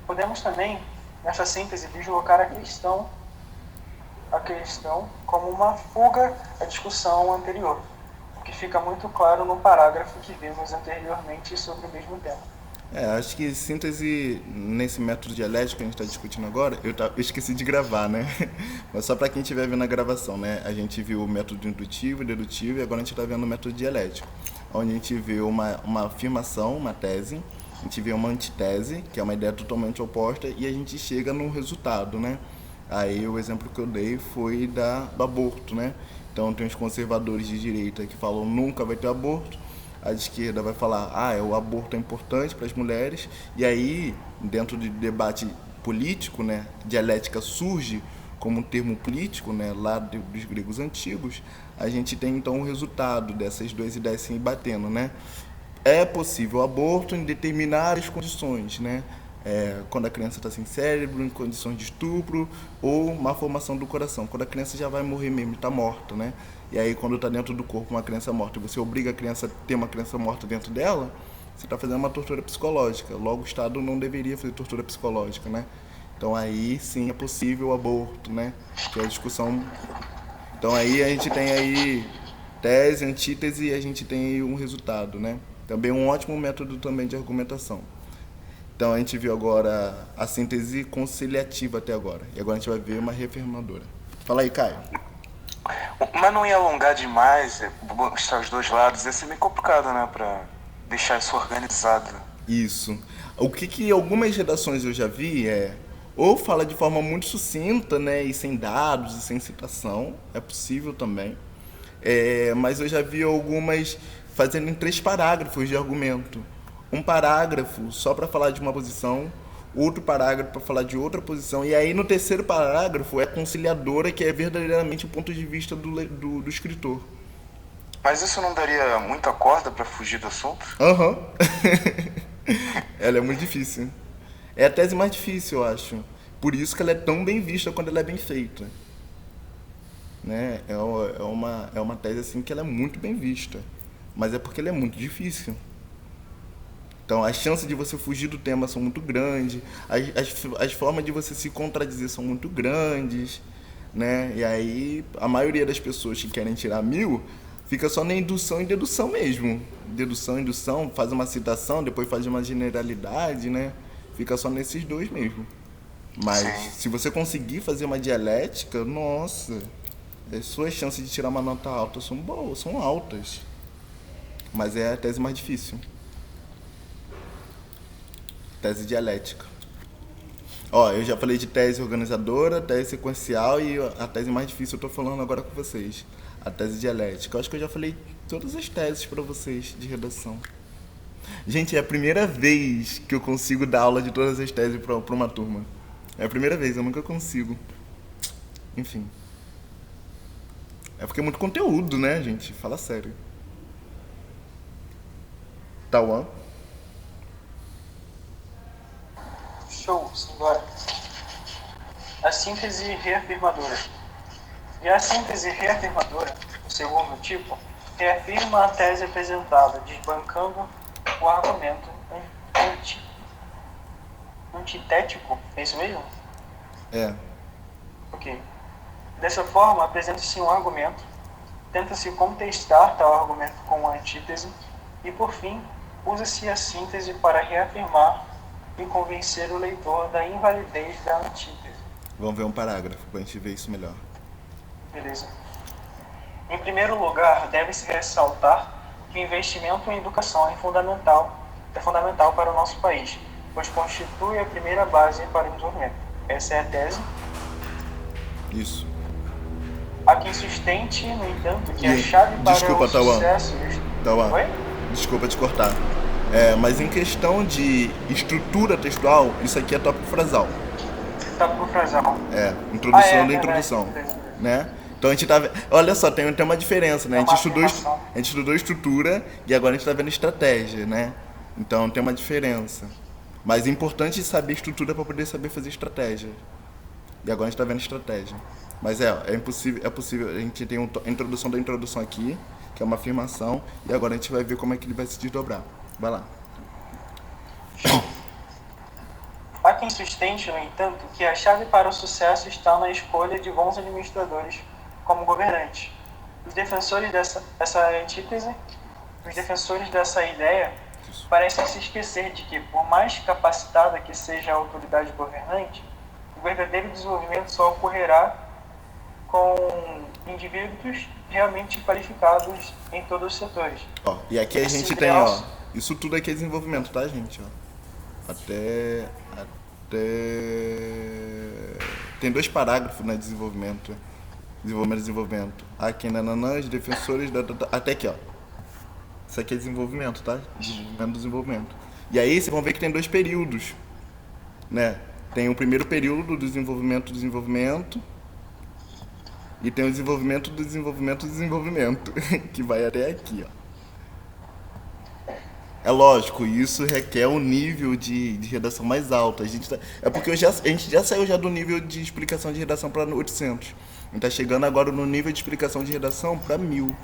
Podemos também, nessa síntese, deslocar a questão como uma fuga à discussão anterior, o que fica muito claro no parágrafo que vimos anteriormente sobre o mesmo tema. Acho que síntese nesse método dialético que a gente está discutindo agora, eu esqueci de gravar, né? Mas só para quem estiver vendo a gravação, né? A gente viu o método indutivo, dedutivo e agora a gente está vendo o método dialético, onde a gente vê uma afirmação, uma tese, a gente vê uma antitese, que é uma ideia totalmente oposta, e a gente chega num resultado, né? Aí o exemplo que eu dei foi do aborto, né? Então tem os conservadores de direita que falam nunca vai ter aborto, a esquerda vai falar, o aborto é importante para as mulheres, e aí, dentro do debate político, né, dialética surge como um termo político, né, lá dos gregos antigos, a gente tem então o resultado dessas duas ideias se batendo, né? É possível aborto em determinadas condições, né? Quando a criança está sem cérebro, em condições de estupro ou má formação do coração. Quando a criança já vai morrer mesmo, está morta, né? E aí quando está dentro do corpo uma criança morta e você obriga a criança a ter uma criança morta dentro dela, você está fazendo uma tortura psicológica. Logo o Estado não deveria fazer tortura psicológica, né? Então aí sim é possível o aborto, né? Que é a discussão. Então aí a gente tem aí tese, antítese e a gente tem aí um resultado, né? Também um ótimo método também de argumentação. Então a gente viu agora a síntese conciliativa até agora. E agora a gente vai ver uma reafirmadora. Fala aí, Caio. Mas não ia alongar demais, mostrar os dois lados, ia ser meio complicado, né? Pra deixar isso organizado. Isso. O que algumas redações eu já vi ou fala de forma muito sucinta, né, e sem dados e sem citação, é possível também. Mas eu já vi algumas fazendo em 3 parágrafos de argumento. Um parágrafo só para falar de uma posição, outro parágrafo para falar de outra posição, e aí no terceiro parágrafo é conciliadora, que é verdadeiramente o ponto de vista do escritor. Mas isso não daria muita corda pra fugir do assunto? Aham. Ela é muito difícil. É a tese mais difícil, eu acho. Por isso que ela é tão bem vista quando ela é bem feita. Né? É uma tese assim que ela é muito bem vista. Mas é porque ela é muito difícil. Então as chances de você fugir do tema são muito grandes, as formas de você se contradizer são muito grandes, né? E aí a maioria das pessoas que querem tirar 1000 fica só na indução e dedução mesmo. Dedução, indução, faz uma citação, depois faz uma generalidade, né? Fica só nesses dois mesmo. Mas Sim. se você conseguir fazer uma dialética, nossa, as suas chances de tirar uma nota alta são boas, são altas. Mas é a tese mais difícil. Tese dialética. Ó, eu já falei de tese organizadora, tese sequencial e a tese mais difícil eu tô falando agora com vocês. A tese dialética. Eu acho que eu já falei todas as teses para vocês de redação. Gente, é a primeira vez que eu consigo dar aula de todas as teses para uma turma. É a primeira vez, eu nunca consigo. Enfim. É porque é muito conteúdo, né, gente? Fala sério. Tauan? Show, simbora. A síntese reafirmadora. E a síntese reafirmadora, o segundo tipo, reafirma a tese apresentada, desbancando o argumento antitético. É isso mesmo? É. Ok. Dessa forma, apresenta-se um argumento, tenta-se contestar tal argumento com uma antítese e, por fim, usa-se a síntese para reafirmar e convencer o leitor da invalidez da antítese. Vamos ver um parágrafo para a gente ver isso melhor. Beleza. Em primeiro lugar, deve-se ressaltar que o investimento em educação é fundamental para o nosso país, pois constitui a primeira base para o desenvolvimento. Essa é a tese. Isso. Há quem sustente, no entanto, que a chave para Desculpa, o sucesso... Tauan, Oi? desculpa te cortar. Mas em questão de estrutura textual, isso aqui é tópico frasal. Tópico frasal. Introdução da introdução. Né? Então a gente tá. Olha só, tem uma diferença, né? A gente estudou estrutura e agora a gente tá vendo estratégia, né? Então tem uma diferença. Mas é importante saber estrutura para poder saber fazer estratégia. E agora a gente tá vendo estratégia. Mas é possível. A gente tem a introdução da introdução aqui, que é uma afirmação, e agora a gente vai ver como é que ele vai se desdobrar. Vai lá. quem sustente, no entanto, que a chave para o sucesso está na escolha de bons administradores como governantes. Os defensores dessa antítese, os defensores dessa ideia, parecem se esquecer de que, por mais capacitada que seja a autoridade governante, o verdadeiro desenvolvimento só ocorrerá com indivíduos realmente qualificados em todos os setores. Ó, e aqui a gente tem, ó, isso tudo aqui é desenvolvimento, tá, gente? Ó, até tem 2 parágrafos, né, desenvolvimento. Desenvolvimento. Aqui, nananã, os defensores, até aqui, ó. Isso aqui é desenvolvimento, tá? Desenvolvimento. E aí vocês vão ver que tem 2 períodos, né? Tem o primeiro período do desenvolvimento, e tem o desenvolvimento, que vai até aqui, ó. É lógico, isso requer um nível de redação mais alto. É porque a gente já saiu já do nível de explicação de redação para 800. A gente tá chegando agora no nível de explicação de redação para 1000.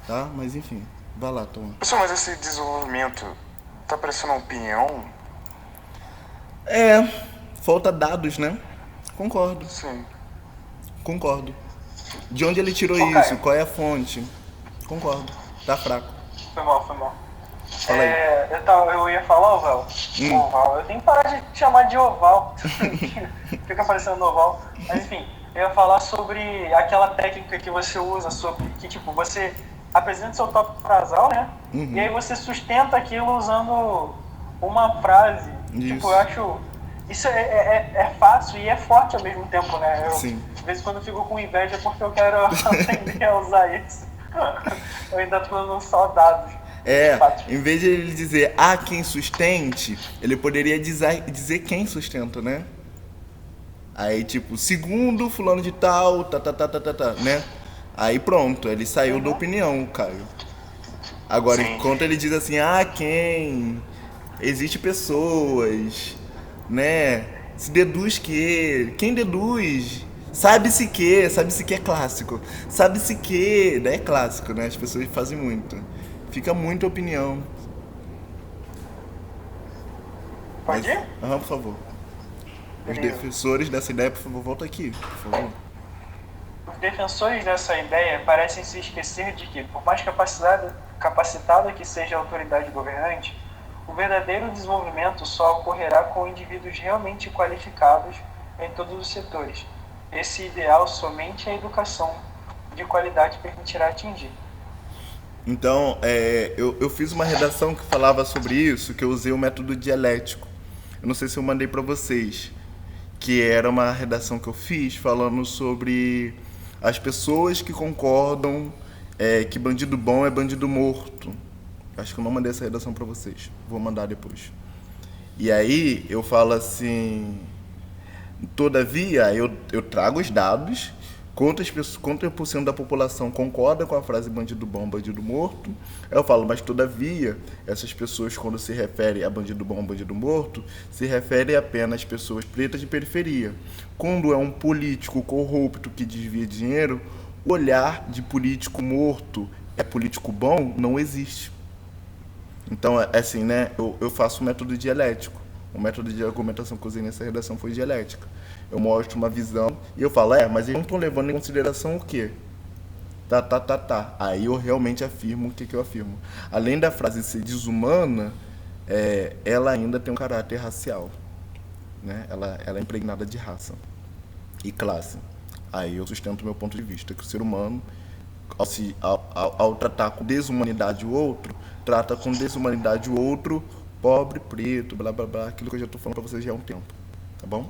Tá? Mas enfim, vai lá, Tom. Pessoal, mas esse desenvolvimento tá parecendo uma opinião? Falta dados, né? Concordo. Sim. Concordo. De onde ele tirou Ok. isso? Qual é a fonte? Concordo. Tá fraco. Foi mal. Fala aí. Eu ia falar oval. Oval. Eu tenho que parar de chamar de oval. Fica parecendo oval. Mas enfim, eu ia falar sobre aquela técnica que você usa, sobre que tipo, você apresenta seu tópico frasal, né? E aí você sustenta aquilo usando uma frase. Isso. Tipo, eu acho... Isso é fácil e é forte ao mesmo tempo, né? Sim. De vez em quando eu fico com inveja porque eu quero aprender a usar isso. Eu ainda tô dando só dados. Em vez de ele dizer quem sustente, ele poderia dizer quem sustenta, né? Aí, tipo, segundo fulano de tal, né? Aí pronto, ele saiu da opinião, Caio. Agora, Sim. enquanto ele diz assim, quem? Existe pessoas, né? Se deduz que... Quem deduz? Sabe-se que é clássico. Sabe-se que... É clássico, né? As pessoas fazem muito. Fica muita opinião. Pode ir? Por favor. Os Beleza. defensores dessa ideia, por favor, volta aqui, por favor. Os defensores dessa ideia parecem se esquecer de que, por mais capacitada que seja a autoridade governante, o verdadeiro desenvolvimento só ocorrerá com indivíduos realmente qualificados em todos os setores. Esse ideal somente a educação de qualidade permitirá atingir. Então, eu fiz uma redação que falava sobre isso, que eu usei o método dialético. Eu não sei se eu mandei para vocês, que era uma redação que eu fiz falando sobre as pessoas que concordam que bandido bom é bandido morto. Acho que eu não mandei essa redação para vocês. Vou mandar depois. E aí eu falo assim, todavia, eu trago os dados, quantas por cento da população concorda com a frase bandido bom, bandido morto. Eu falo, mas todavia, essas pessoas, quando se refere a bandido bom, bandido morto, se refere apenas às pessoas pretas de periferia. Quando é um político corrupto que desvia dinheiro, o olhar de político morto é político bom não existe. Então, assim, né, eu faço o método dialético. O método de argumentação que eu usei nessa redação foi dialética. Eu mostro uma visão e eu falo, mas eles não estão levando em consideração o quê? Tá. Aí eu realmente afirmo o que eu afirmo. Além da frase ser desumana, ela ainda tem um caráter racial. Né? Ela é impregnada de raça e classe. Aí eu sustento o meu ponto de vista, que o ser humano, ao tratar com desumanidade o outro, trata com desumanidade o outro, pobre, preto, blá blá blá, aquilo que eu já estou falando para vocês já há um tempo, tá bom?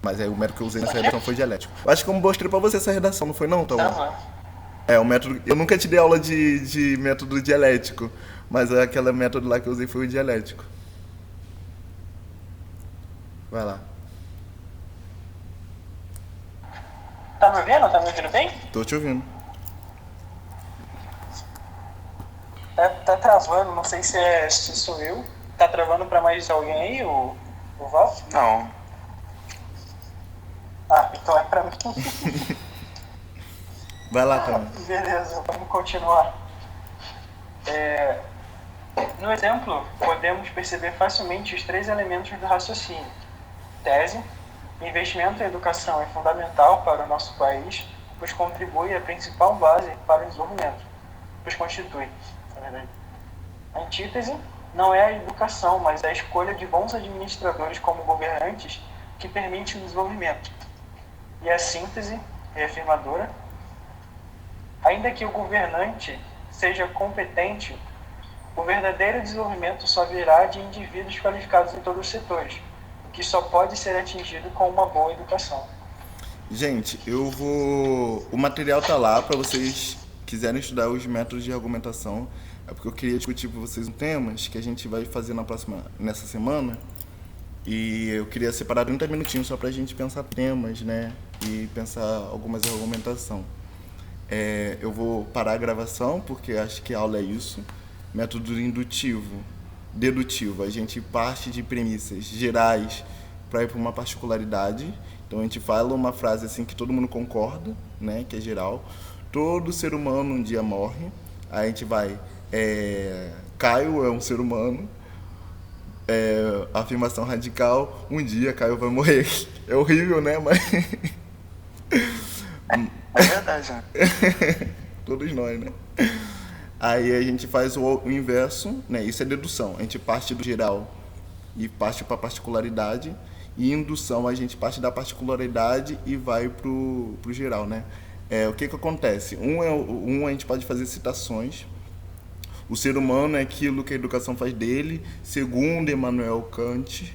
Mas aí o método que eu usei nessa redação foi dialético. Eu acho que eu mostrei para você essa redação, não foi não, Tom? O método... Eu nunca te dei aula de método dialético, mas aquele método lá que eu usei foi o dialético. Vai lá. Tá me ouvindo? Tá me ouvindo bem? Tô te ouvindo. Tá travando, não sei se sou eu. Tá travando pra mais alguém aí, o Val? Não. Então é pra mim. Vai lá, Tom. Beleza, vamos continuar. No exemplo, podemos perceber facilmente os 3 elementos do raciocínio. Tese: investimento em educação é fundamental para o nosso país, pois contribui a principal base para o desenvolvimento, pois constitui, na verdade. Antítese: não é a educação, mas a escolha de bons administradores como governantes que permite o desenvolvimento. E a síntese, reafirmadora: ainda que o governante seja competente, o verdadeiro desenvolvimento só virá de indivíduos qualificados em todos os setores, o que só pode ser atingido com uma boa educação. Gente, o material tá lá para vocês quiserem estudar os métodos de argumentação. É porque eu queria discutir com vocês temas que a gente vai fazer nessa semana. E eu queria separar 30 minutinhos só pra gente pensar temas, né? E pensar algumas argumentação. Eu vou parar a gravação, porque acho que a aula é isso. Método indutivo, dedutivo. A gente parte de premissas gerais para ir para uma particularidade. Então a gente fala uma frase assim que todo mundo concorda, né? Que é geral. Todo ser humano um dia morre. Aí a gente vai... Caio é um ser humano. Afirmação radical: um dia Caio vai morrer. É horrível, né? Mas... É verdade, né? Todos nós, né? Aí a gente faz o inverso, né? Isso é dedução. A gente parte do geral e parte para a particularidade. E indução, a gente parte da particularidade e vai pro geral, né? O que acontece? A gente pode fazer citações. O ser humano é aquilo que a educação faz dele, segundo Immanuel Kant.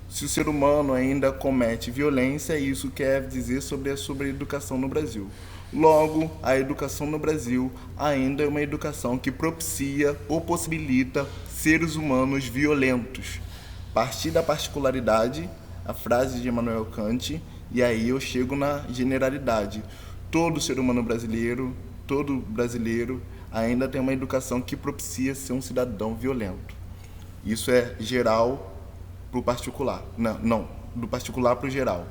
Se o ser humano ainda comete violência, isso quer dizer sobre a educação no Brasil. Logo, a educação no Brasil ainda é uma educação que propicia ou possibilita seres humanos violentos. A partir da particularidade, a frase de Immanuel Kant, e aí eu chego na generalidade. Todo ser humano brasileiro, todo brasileiro, ainda tem uma educação que propicia ser um cidadão violento. Isso é geral para o particular. Não, do particular para o geral.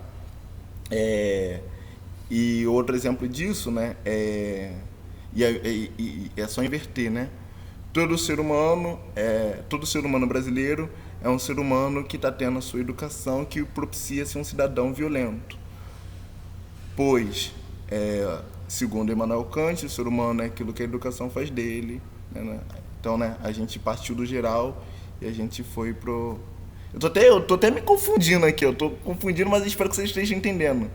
E outro exemplo disso, né, é só inverter, né? Todo ser humano brasileiro é um ser humano que está tendo a sua educação que propicia ser um cidadão violento. Pois, segundo Immanuel Kant, o ser humano é aquilo que a educação faz dele, né? Então, né, a gente partiu do geral e a gente foi pro... Eu tô até me confundindo aqui, mas espero que vocês estejam entendendo.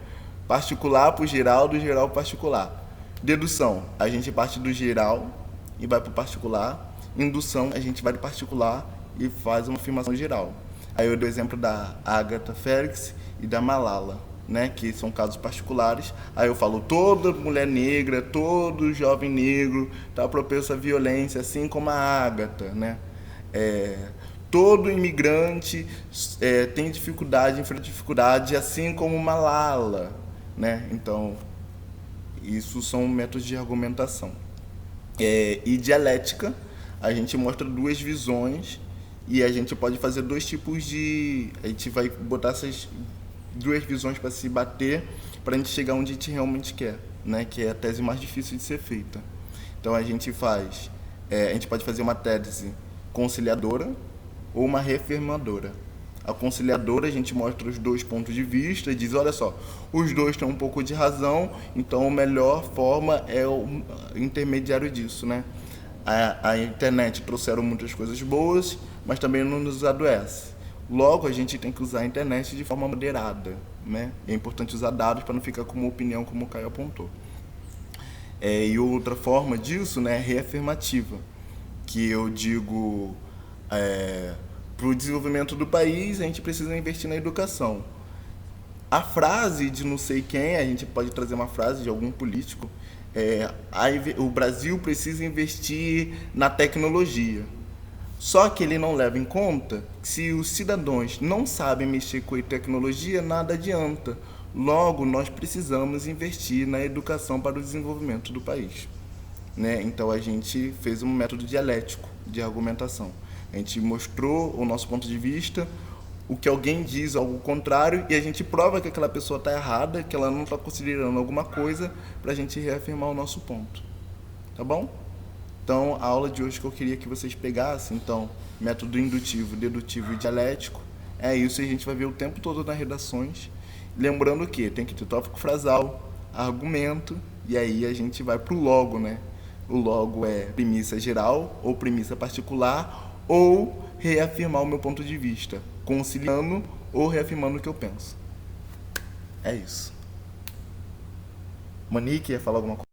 Particular pro geral, do geral pro particular. Dedução, a gente parte do geral e vai pro particular. Indução, a gente vai do particular e faz uma afirmação geral. Aí eu dou o exemplo da Agatha Félix e da Malala, né, que são casos particulares. Aí eu falo: toda mulher negra, todo jovem negro está propenso à violência, assim como a Agatha, né? Todo imigrante tem dificuldade, enfrenta dificuldade, assim como Malala, né? Então, isso são métodos de argumentação. E dialética, a gente mostra duas visões e a gente pode fazer dois tipos de... A gente vai botar essas duas visões para se bater, para a gente chegar onde a gente realmente quer, né? Que é a tese mais difícil de ser feita. Então a gente pode fazer uma tese conciliadora ou uma reafirmadora. A conciliadora, a gente mostra os dois pontos de vista e diz: olha só, os dois têm um pouco de razão, então a melhor forma é o intermediário disso, né? A internet trouxeram muitas coisas boas, mas também não nos adoece. Logo, a gente tem que usar a internet de forma moderada, né? É importante usar dados para não ficar com uma opinião, como o Caio apontou. E outra forma disso, né, é reafirmativa, que eu digo... para o desenvolvimento do país, a gente precisa investir na educação. A frase de não sei quem, a gente pode trazer uma frase de algum político, o Brasil precisa investir na tecnologia. Só que ele não leva em conta que se os cidadãos não sabem mexer com a tecnologia, nada adianta. Logo, nós precisamos investir na educação para o desenvolvimento do país, né? Então, a gente fez um método dialético de argumentação. A gente mostrou o nosso ponto de vista, o que alguém diz algo contrário, e a gente prova que aquela pessoa está errada, que ela não está considerando alguma coisa, para a gente reafirmar o nosso ponto. Tá bom? Então, a aula de hoje que eu queria que vocês pegassem, então, método indutivo, dedutivo e dialético, é isso, e a gente vai ver o tempo todo nas redações. Lembrando que tem que ter tópico frasal, argumento, e aí a gente vai para o logo, né? O logo é premissa geral ou premissa particular, ou reafirmar o meu ponto de vista, conciliando ou reafirmando o que eu penso. É isso. Monique, ia falar alguma coisa?